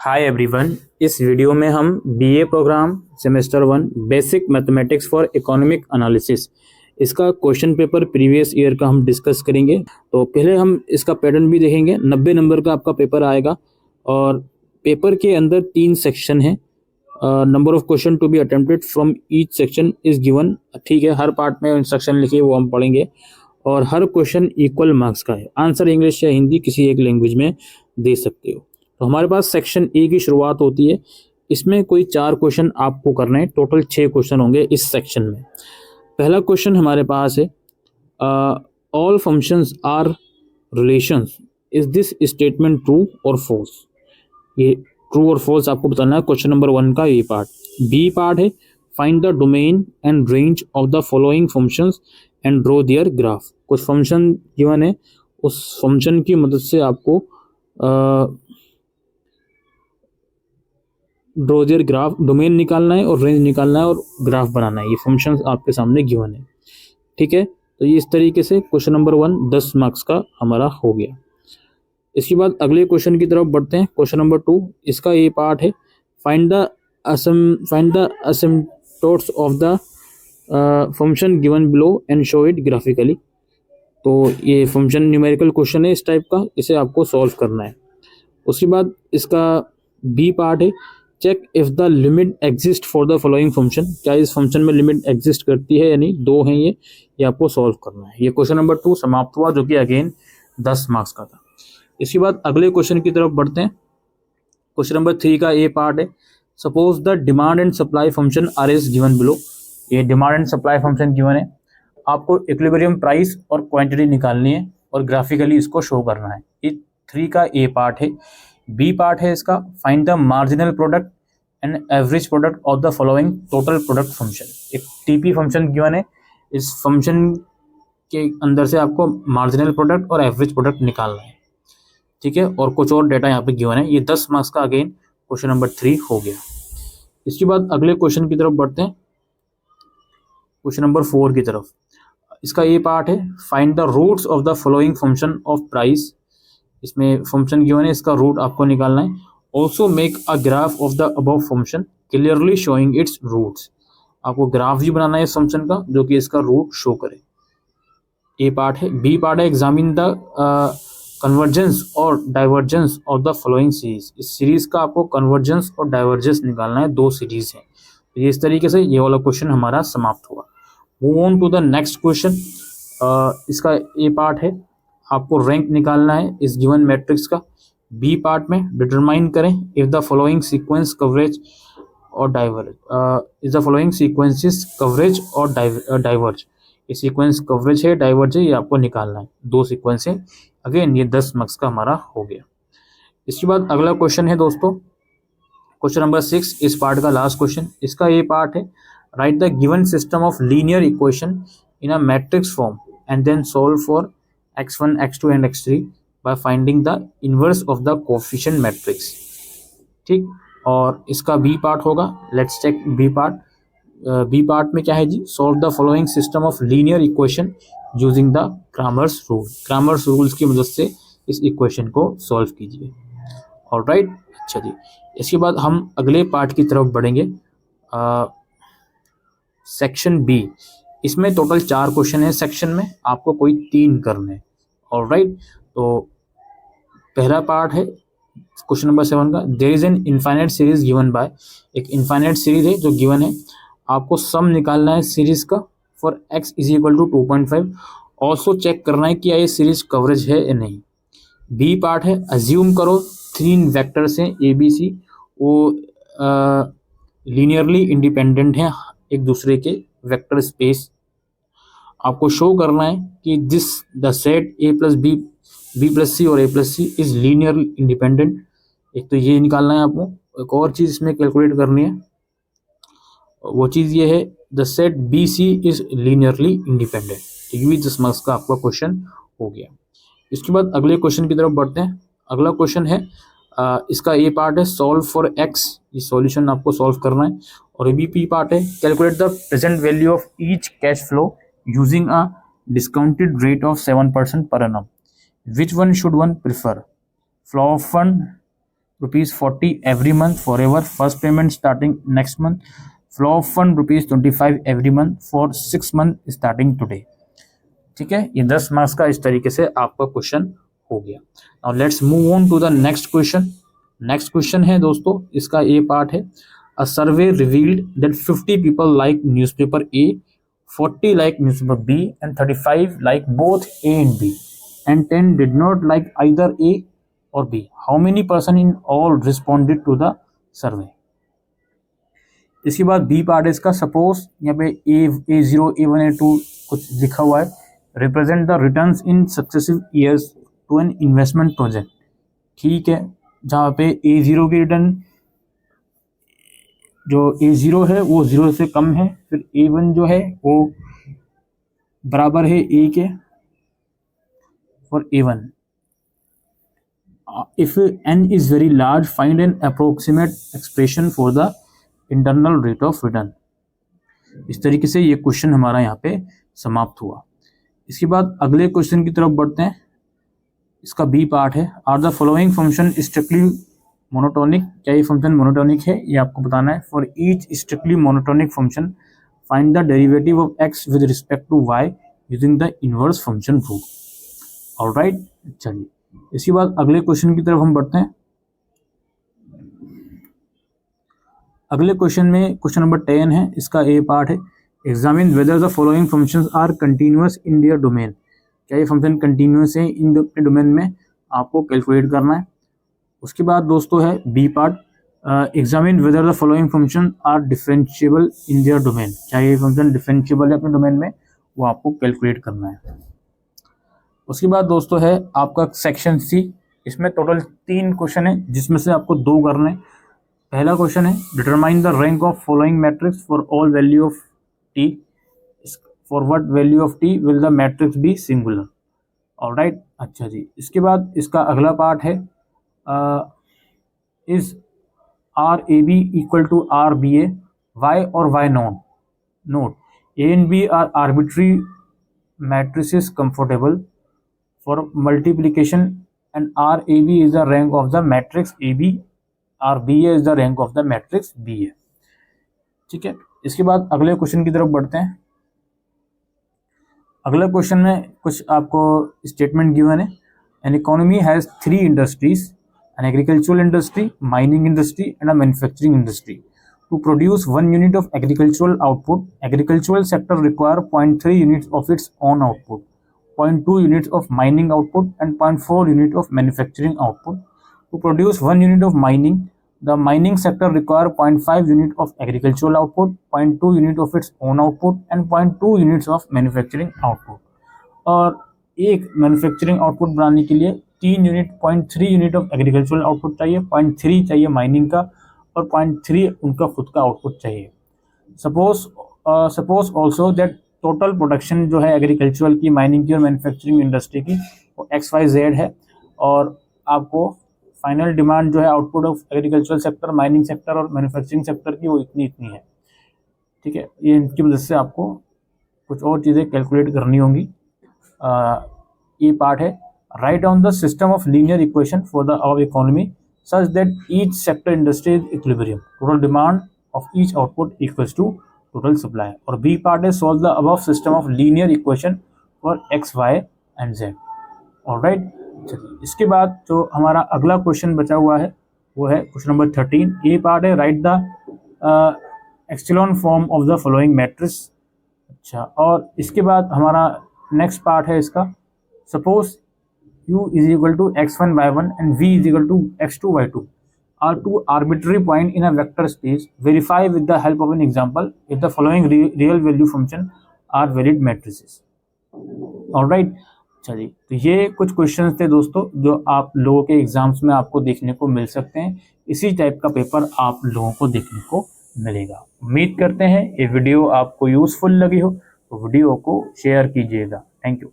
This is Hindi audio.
Hi everyone. इस वीडियो में हम BA program semester 1 basic mathematics for economic analysis इसका क्वेश्चन पेपर प्रीवियस ईयर का हम डिस्कस करेंगे। तो पहले हम इसका पैटर्न भी देखेंगे। 90 नंबर का आपका पेपर आएगा और पेपर के अंदर 3 सेक्शन है। Number of question to be attempted from each section is given. ठीक है, हर पार्ट में इंस्ट्रक्शन लिखिए वो हम पढ़ेंगे और हर क्वेश्चन इक्वल मार्क्स का है। आंसर इंग्लिश या हिंदी किसी एक लैंग्वेज में दे सकते हो। तो हमारे पास सेक्शन ए की शुरुआत होती है। इसमें कोई 4 क्वेश्चन आपको करने हैं। टोटल 6 क्वेश्चन होंगे इस सेक्शन में। पहला क्वेश्चन हमारे पास है, all functions are relations, is this statement true और फॉल्स। ये ट्रू और फॉल्स आपको बताना है। क्वेश्चन नंबर 1 का ये पार्ट। बी पार्ट है, find the domain and range of the following functions and draw their graph. कुछ फंक्शन गिवन है, उस फंक्शन की मदद से आपको ड्रॉ देयर ग्राफ, डोमेन निकालना है और रेंज निकालना है और ग्राफ बनाना है। ये फंक्शंस आपके सामने गिवन है। ठीक है, तो ये इस तरीके से क्वेश्चन नंबर 1 10 मार्क्स का हमारा हो गया। इसके बाद अगले क्वेश्चन की तरफ बढ़ते हैं। क्वेश्चन नंबर 2, इसका ये पार्ट है, find the asymptotes of the function given below and show it graphically. तो ये फंक्शन न्यूमेरिकल क्वेश्चन है इस टाइप का, इसे आपको सॉल्व करना है। उसके बाद इसका बी पार्ट है, check if the limit exist for the following function. क्या इस फंक्शन में लिमिट एग्जिस्ट करती है या नहीं, 2 हैं ये आपको सॉल्व करना है। ये क्वेश्चन नंबर 2 समाप्त हुआ, जो कि अगेन 10 मार्क्स का था। इसके बाद अगले क्वेश्चन की तरफ बढ़ते हैं। क्वेश्चन नंबर 3 का ए पार्ट है, suppose the demand and supply function are is given below. ये demand and supply function given है, आपको इक्विलिब्रियम प्राइस और क्वांटिटी निकालनी है और ग्राफिकली इसको शो करना है। ये 3 का ए पार्ट है। बी पार्ट है इसका, find the marginal product and average product of the following total product function. एक टीपी फंक्शन गिवन है, इस फंक्शन के अंदर से आपको मार्जिनल प्रोडक्ट और एवरेज प्रोडक्ट निकालना है। ठीक है, और कुछ और डेटा यहाँ पे गिवन है। ये 10 मार्क्स का अगेन क्वेश्चन नंबर 3 हो गया। इसके बाद अगले क्वेश्चन की तरफ बढ़ते हैं, क्वेश्चन नंबर 4 की तरफ। इसका ये पार्ट है, find the roots of the following function of price. इसमें फंक्शन गिवन है, इसका रूट आपको निकालना है। Also make a graph of the above function clearly showing its roots. आपको ग्राफ भी बनाना है इस फंक्शन का, जो कि इसका रूट शो करे। ए पार्ट है। बी पार्ट है, एग्जामिन द कन्वर्जेंस और divergence of the following series. इस सीरीज का आपको कन्वर्जेंस और डाइवर्जेंस निकालना है, 2 सीरीज है। तो ये इस तरीके से ये वाला क्वेश्चन हमारा समाप्त हुआ। Move on to the next question. इसका ए पार्ट है, आपको रैंक निकालना है इस गिवन मैट्रिक्स का। बी पार्ट में डिटरमाइन करें if the following sequence converge और diverge, is the following sequences converge और डाइवर्ज। ये सीक्वेंस कवरेज है, डाइवर्ज है, ये आपको निकालना है। 2 सीक्वेंस है। अगेन ये 10 मार्क्स का हमारा हो गया। इसके बाद अगला क्वेश्चन है दोस्तों, क्वेश्चन नंबर 6, इस पार्ट का लास्ट क्वेश्चन। इसका ये पार्ट है, write the given system of linear equation in a matrix form and then solve for x1, x2 and x3 by finding the inverse of the coefficient matrix। ठीक, और इसका बी पार्ट होगा। Let's check B part. B part में क्या है जी, solve the following system of linear equation using the Cramer's rule. Cramer's rules की मदद से इस इक्वेशन को सॉल्व कीजिए। ऑलराइट, अच्छा जी। इसके बाद हम अगले पार्ट की तरफ बढ़ेंगे, सेक्शन बी। इसमें टोटल 4 क्वेश्चन है सेक्शन में, आपको कोई 3 करने हैं। ऑलराइट, तो पहला पार्ट है क्वेश्चन नंबर 7 का, there is an infinite series given by. एक इनफाइनाइट सीरीज है जो गिवन है, आपको सम निकालना है सीरीज का for x is equal to 2.5। Also check करना है कि ये सीरीज कवरेज है या नहीं। बी पार्ट है, अज्यूम करो 3 वेक्टर्स हैं ए बी सी, वो लीनियरली इंडिपेंडेंट हैं एक दूसरे के वेक्टर स्पेस। आपको शो करना है कि this the set A plus B, B plus C और A plus C is linear independent. एक तो ये निकालना है आपको। एक और चीज़ इसमें कैलकुलेट करनी है, वो चीज़ ये है, the set B C is linearly independent. तो ये भी 10 मार्क्स का आपका क्वेश्चन हो गया। इसके बाद अगले क्वेश्चन की तरफ बढ़ते हैं। अगला क्वेश्चन है, इसका ए पार्ट है, सॉल्व फॉर एक्स। ये सॉल्यूशन आपको सॉल्व करना है। और बी पी पार्ट है, calculate the present value of each cash flow using a discounted rate of 7% per annum. Which one should one prefer? Flow of fund, ₹40 every month forever, first payment starting next month, flow of fund ₹25 every month for 6 months starting today। ठीक है, ये 10 मार्क्स का इस तरीके से आपका क्वेश्चन हो गया। Now let's move on to the next question. Next question है दोस्तों, इसका ए पार्ट है, a survey revealed that 50 people like newspaper A, 40 like newspaper B and 35 like both A and B and 10 did not like either A or B. How many person in all responded to the survey? इसके बाद बी पार्ट है इसका, सपोज यहाँ पे A0, A1, A2 कुछ लिखा हुआ है, represent the returns in successive years to an investment project. ठीक है, जहाँ पे A0 की रिटर्न, जो A0 है वो 0 से कम है, फिर A1 जो है वो बराबर है A के for A1. If n is very large, find an approximate expression for the internal rate of return. इस तरीके से ये क्वेश्चन हमारा यहाँ पे समाप्त हुआ। इसके बाद अगले क्वेश्चन की तरफ बढ़ते हैं। इसका बी पार्ट है, are the following function strictly monotonic. क्या ये फंक्शन मोनोटोनिक है, ये आपको बताना है। For each strictly monotonic function find the derivative of X with respect to Y using the inverse function rule. Alright, चलिए इसके बाद अगले क्वेश्चन की तरफ हम बढ़ते हैं। अगले क्वेश्चन में क्वेश्चन नंबर 10 है, इसका ए पार्ट है, examine whether the following functions are continuous in their domain. क्या ये फंक्शन कंटिन्यूअस है इन डोमेन में, आपको कैलकुलेट करना है। उसके बाद दोस्तों है B part, examine whether the following function are differentiable in their domain. क्या ये फंक्शन डिफरेंशिएबल है अपने डोमेन में, वो आपको कैलकुलेट करना है। उसके बाद दोस्तों है आपका सेक्शन सी, इसमें टोटल 3 क्वेश्चन है जिसमें से आपको 2 करने। पहला क्वेश्चन है, determine the rank of following matrix for all value of T, for what value of T will the matrix be singular. Alright, अच्छा जी। इसके बाद इसका अगला पार्ट है, is R A B equal to R B A, why और why not A and B are arbitrary matrices comfortable for multiplication and RAB is the rank of the matrix AB, RBA is the rank of the matrix BA। ठीक है, इसके बाद अगले क्वेश्चन की तरफ बढ़ते हैं। अगले क्वेश्चन में कुछ आपको स्टेटमेंट गिवन है, an economy has 3 industries, an agricultural industry, mining industry and a manufacturing industry. To produce 1 unit of agricultural output, agricultural sector require 0.3 units of its own output, 0.2 units of mining output and 0.4 unit of manufacturing output. To produce 1 unit of mining, the mining sector require 0.5 unit of agricultural output, 0.2 unit of its own output and 0.2 units of manufacturing output। और एक मैन्युफैक्चरिंग आउटपुट बनाने के लिए 3 unit 0.3 unit of agricultural output चाहिए, 0.3 चाहिए माइनिंग का और 0.3 उनका खुद का आउटपुट चाहिए। Suppose also that total production जो है एग्रीकल्चरल की, माइनिंग की और मैन्युफैक्चरिंग इंडस्ट्री की वो XYZ है, और आपको फाइनल डिमांड जो है output of agricultural sector, mining sector और मैन्युफैक्चरिंग सेक्टर की वो इतनी है। ठीक है, ये इनकी मदद से आपको कुछ और चीज़ें कैलकुलेट करनी होंगी। ये पार्ट है, write down the system of linear equation for the our economy such that each sector industry is equilibrium, total demand of each output equals to total supply. और बी पार्ट है, solve the above system of linear equation for X, Y and Z. Alright, चलिए इसके बाद जो हमारा अगला क्वेश्चन बचा हुआ है वो है क्वेश्चन नंबर 13। ए पार्ट है, write the echelon form of the following matrix. अच्छा, और इसके बाद हमारा नेक्स्ट पार्ट है इसका, suppose u is equal to x1 y1 and v is equal to x2 y2 are 2 arbitrary point in a vector space. Verify with the help of an example if the following real value function are valid matrices. Alright, चलिए तो ये कुछ क्वेश्चंस थे दोस्तों जो आप लोगों के एग्जाम्स में आपको देखने को मिल सकते हैं। इसी टाइप का पेपर आप लोगों को देखने को मिलेगा। उम्मीद करते हैं ये वीडियो आपको यूजफुल लगी हो, तो वीडियो को शेयर कीजिएगा। Thank you.